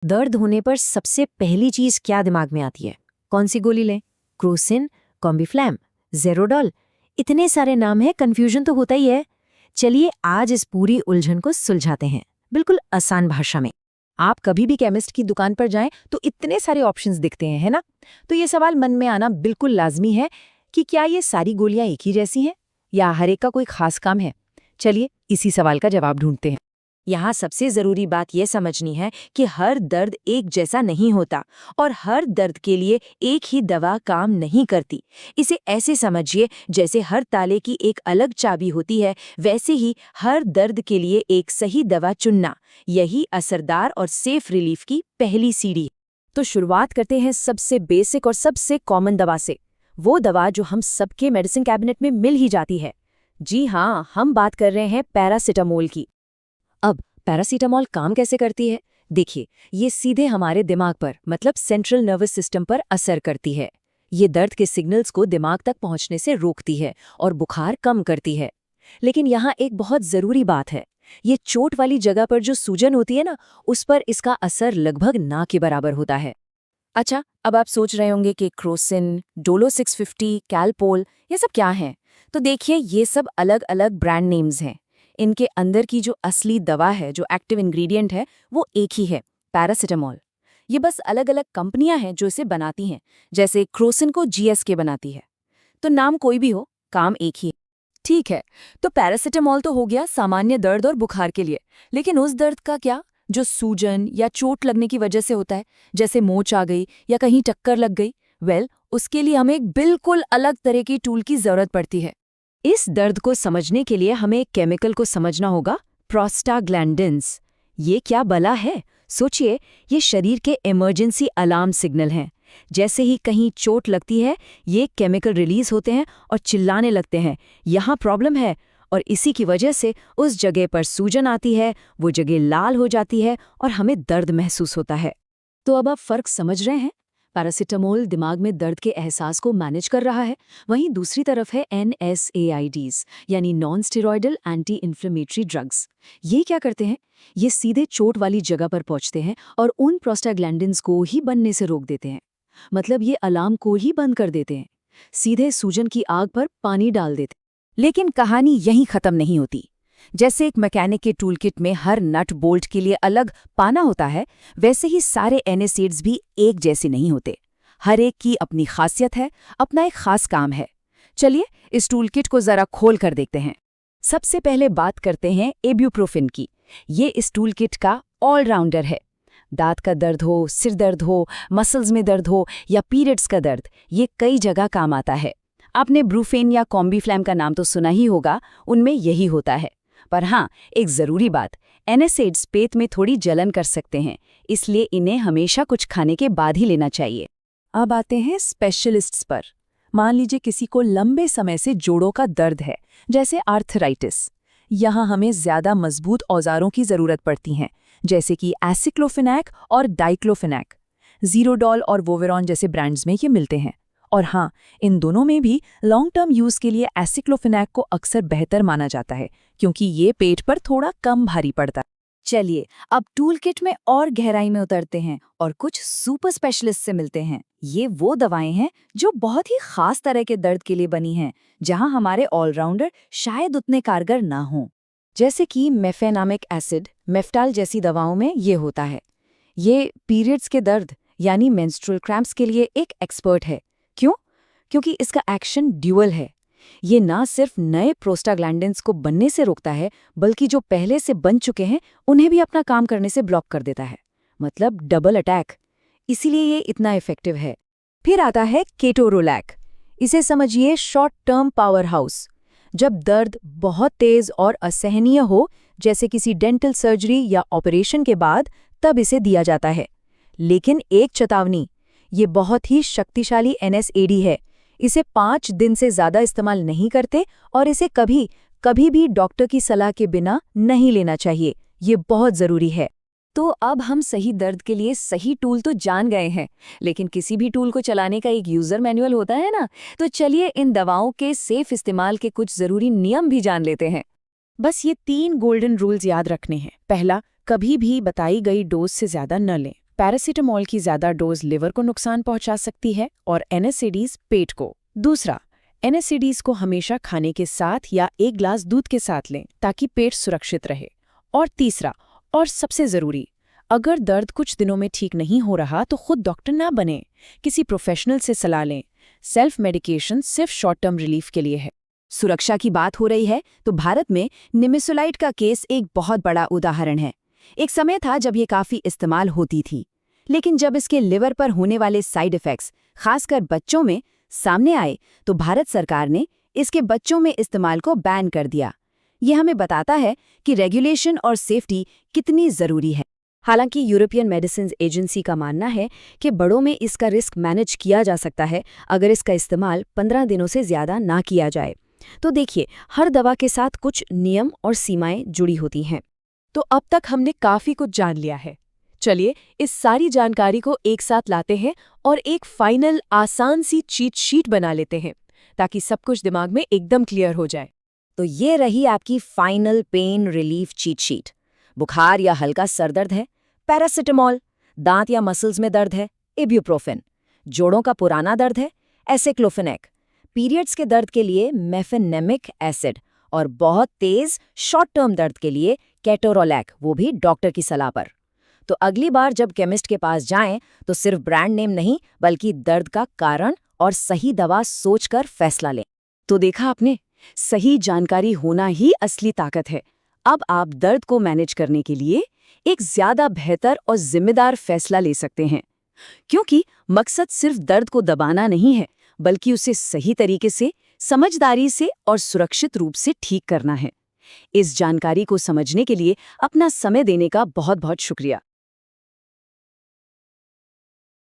दर्द होने पर सबसे पहली चीज क्या दिमाग में आती है? कौन सी गोली लें? क्रोसिन, कॉम्बिफ्लैम, ज़ेरोडॉल? इतने सारे नाम हैं, कंफ्यूजन तो होता ही है। चलिए आज इस पूरी उलझन को सुलझाते हैं, बिल्कुल आसान भाषा में। आप कभी भी केमिस्ट की दुकान पर जाएं तो इतने सारे ऑप्शंस दिखते हैं, है ना? तो ये सवाल मन में आना बिल्कुल लाजमी है कि क्या ये सारी गोलियां एक ही जैसी हैं या हर एक का कोई खास काम है? चलिए इसी सवाल का जवाब ढूंढते हैं। यहाँ सबसे जरूरी बात यह समझनी है कि हर दर्द एक जैसा नहीं होता और हर दर्द के लिए एक ही दवा काम नहीं करती। इसे ऐसे समझिए जैसे हर ताले की एक अलग चाबी होती है, वैसे ही हर दर्द के लिए एक सही दवा चुनना, यही असरदार और सेफ रिलीफ की पहली सीढ़ी है। तो शुरुआत करते हैं सबसे बेसिक और सबसे कॉमन दवा से, वो दवा जो हम सबके मेडिसिन कैबिनेट में मिल ही जाती है। जी हाँ, हम बात कर रहे हैं पैरासिटामोल की। अब पैरासीटामोल काम कैसे करती है? देखिए, ये सीधे हमारे दिमाग पर मतलब सेंट्रल नर्वस सिस्टम पर असर करती है। ये दर्द के सिग्नल्स को दिमाग तक पहुंचने से रोकती है और बुखार कम करती है। लेकिन यहाँ एक बहुत ज़रूरी बात है, ये चोट वाली जगह पर जो सूजन होती है ना, उस पर इसका असर लगभग ना के बराबर होता है। अच्छा, अब आप सोच रहे होंगे कि क्रोसिन, डोलो 650, कैलपोल, ये सब क्या हैं? तो देखिए, ये सब अलग अलग ब्रांड नेम्स हैं। इनके अंदर की जो असली दवा है, जो एक्टिव इंग्रेडिएंट है, वो एक ही है, पैरासिटामोल। ये बस अलग अलग कंपनियां हैं जो इसे बनाती हैं। जैसे क्रोसिन को जीएसके बनाती है। तो नाम कोई भी हो, काम एक ही है। ठीक है, तो पैरासिटामोल तो हो गया सामान्य दर्द और बुखार के लिए, लेकिन उस दर्द का क्या जो सूजन या चोट लगने की वजह से होता है, जैसे मोच आ गई या कहीं टक्कर लग गई? उसके लिए हमें एक बिल्कुल अलग तरह की टूल की जरूरत पड़ती है। इस दर्द को समझने के लिए हमें एक केमिकल को समझना होगा, प्रोस्टाग्लैंडिन्स। ये क्या बला है? सोचिए, ये शरीर के इमरजेंसी अलार्म सिग्नल हैं। जैसे ही कहीं चोट लगती है, ये केमिकल रिलीज होते हैं और चिल्लाने लगते हैं, यहाँ प्रॉब्लम है। और इसी की वजह से उस जगह पर सूजन आती है, वो जगह लाल हो जाती है और हमें दर्द महसूस होता है। तो अब आप फर्क समझ रहे हैं? पैरासिटामोल दिमाग में दर्द के एहसास को मैनेज कर रहा है, वहीं दूसरी तरफ है NSAIDs यानी non steroidal anti inflammatory drugs. ये क्या करते हैं? ये सीधे चोट वाली जगह पर पहुंचते हैं और उन प्रोस्टाग्लैंडिन्स को ही बनने से रोक देते हैं। मतलब ये अलार्म को ही बंद कर देते हैं, सीधे सूजन की आग पर पानी डाल देते हैं। लेकिन कहानी यहीं खत्म नहीं होती। जैसे एक मैकेनिक के टूलकिट में हर नट बोल्ट के लिए अलग पाना होता है, वैसे ही सारे एनएसएड्स भी एक जैसे नहीं होते। हर एक की अपनी खासियत है, अपना एक खास काम है। चलिए इस टूलकिट को जरा खोल कर देखते हैं। सबसे पहले बात करते हैं इब्यूप्रोफेन की। ये इस टूलकिट का ऑलराउंडर है। दांत का दर्द हो, सिर दर्द हो, मसल्स में दर्द हो या पीरियड्स का दर्द, ये कई जगह काम आता है। आपने ब्रूफेन या कॉम्बीफ्लैम का नाम तो सुना ही होगा, उनमें यही होता है। पर हाँ, एक ज़रूरी बात, एनएसएड्स पेट में थोड़ी जलन कर सकते हैं, इसलिए इन्हें हमेशा कुछ खाने के बाद ही लेना चाहिए। अब आते हैं स्पेशलिस्ट्स पर। मान लीजिए किसी को लंबे समय से जोड़ों का दर्द है, जैसे आर्थराइटिस। यहाँ हमें ज़्यादा मजबूत औजारों की ज़रूरत पड़ती हैं, जैसे कि एसिक्लोफेनैक और डाइक्लोफेनैक। ज़ीरोडॉल और वोवेरॉन जैसे ब्रांड्स में ये मिलते हैं। और हाँ, इन दोनों में भी लॉन्ग टर्म यूज़ के लिए एसिक्लोफेनैक को अक्सर बेहतर माना जाता है, क्योंकि ये पेट पर थोड़ा कम भारी पड़ता है। चलिए अब टूलकिट में और गहराई में उतरते हैं और कुछ सुपर स्पेशलिस्ट से मिलते हैं। ये वो दवाएं हैं जो बहुत ही खास तरह के दर्द के लिए बनी हैं, जहां हमारे ऑलराउंडर शायद उतने कारगर ना हों। जैसे कि मेफेनामिक एसिड, मेफ्टाल जैसी दवाओं में ये होता है। ये पीरियड्स के दर्द यानी मेंस्ट्रुअल क्रैम्प्स के लिए एक एक्सपर्ट है। क्यों? क्योंकि इसका एक्शन ड्यूअल है। ये ना सिर्फ नए प्रोस्टाग्लैंडिन्स को बनने से रोकता है, बल्कि जो पहले से बन चुके हैं उन्हें भी अपना काम करने से ब्लॉक कर देता है। मतलब डबल अटैक। इसीलिए ये इतना इफेक्टिव है। फिर आता है केटोरोलैक। इसे समझिए शॉर्ट टर्म पावर हाउस। जब दर्द बहुत तेज और असहनीय हो, जैसे किसी डेंटल सर्जरी या ऑपरेशन के बाद, तब इसे दिया जाता है। लेकिन एक चेतावनी, ये बहुत ही शक्तिशाली एनएसएडी है। इसे 5 दिन से ज़्यादा इस्तेमाल नहीं करते और इसे कभी भी डॉक्टर की सलाह के बिना नहीं लेना चाहिए। ये बहुत ज़रूरी है। तो अब हम सही दर्द के लिए सही टूल तो जान गए हैं, लेकिन किसी भी टूल को चलाने का एक यूज़र मैनुअल होता है ना। तो चलिए इन दवाओं के सेफ इस्तेमाल के कुछ ज़रूरी नियम भी जान लेते हैं। बस ये 3 गोल्डन रूल्स याद रखने हैं। पहला, कभी भी बताई गई डोज से ज़्यादा न लें। पैरासीटामोल की ज़्यादा डोज लिवर को नुकसान पहुंचा सकती है और NSAIDs पेट को। दूसरा, NSAIDs को हमेशा खाने के साथ या एक ग्लास दूध के साथ लें ताकि पेट सुरक्षित रहे। और तीसरा, और सबसे ज़रूरी, अगर दर्द कुछ दिनों में ठीक नहीं हो रहा तो खुद डॉक्टर ना बने, किसी प्रोफेशनल से सलाह लें। सेल्फ मेडिकेशन सिर्फ शॉर्ट टर्म रिलीफ के लिए है। सुरक्षा की बात हो रही है तो भारत में निमेसुलाइड का केस एक बहुत बड़ा उदाहरण है। एक समय था जब ये काफ़ी इस्तेमाल होती थी, लेकिन जब इसके लिवर पर होने वाले साइड इफ़ेक्ट्स खासकर बच्चों में सामने आए तो भारत सरकार ने इसके बच्चों में इस्तेमाल को बैन कर दिया। ये हमें बताता है कि रेगुलेशन और सेफ्टी कितनी ज़रूरी है। हालांकि यूरोपियन मेडिसिन एजेंसी का मानना है कि बड़ों में इसका रिस्क मैनेज किया जा सकता है अगर इसका इस्तेमाल 15 दिनों से ज़्यादा ना किया जाए। तो देखिए, हर दवा के साथ कुछ नियम और सीमाएं जुड़ी होती हैं। तो अब तक हमने काफ़ी कुछ जान लिया है। चलिए इस सारी जानकारी को एक साथ लाते हैं और एक फाइनल आसान सी चीट शीट बना लेते हैं ताकि सब कुछ दिमाग में एकदम क्लियर हो जाए। तो ये रही आपकी final pain relief cheat sheet. बुखार या हल्का सर दर्द है, पैरासिटामोल। दांत या मसल्स में दर्द है, इब्यूप्रोफेन। जोड़ों का पुराना दर्द है, एसिक्लोफेनेक। पीरियड्स के दर्द के लिए मेफेनेमिक एसिड। और बहुत तेज शॉर्ट टर्म दर्द के लिए केटोरोलैक, वो भी डॉक्टर की सलाह पर। तो अगली बार जब केमिस्ट के पास जाएं तो सिर्फ ब्रांड नेम नहीं बल्कि दर्द का कारण और सही दवा सोचकर फैसला लें। तो देखा आपने, सही जानकारी होना ही असली ताकत है। अब आप दर्द को मैनेज करने के लिए एक ज्यादा बेहतर और जिम्मेदार फैसला ले सकते हैं, क्योंकि मकसद सिर्फ दर्द को दबाना नहीं है बल्कि उसे सही तरीके से, समझदारी से और सुरक्षित रूप से ठीक करना है। इस जानकारी को समझने के लिए अपना समय देने का बहुत बहुत शुक्रिया।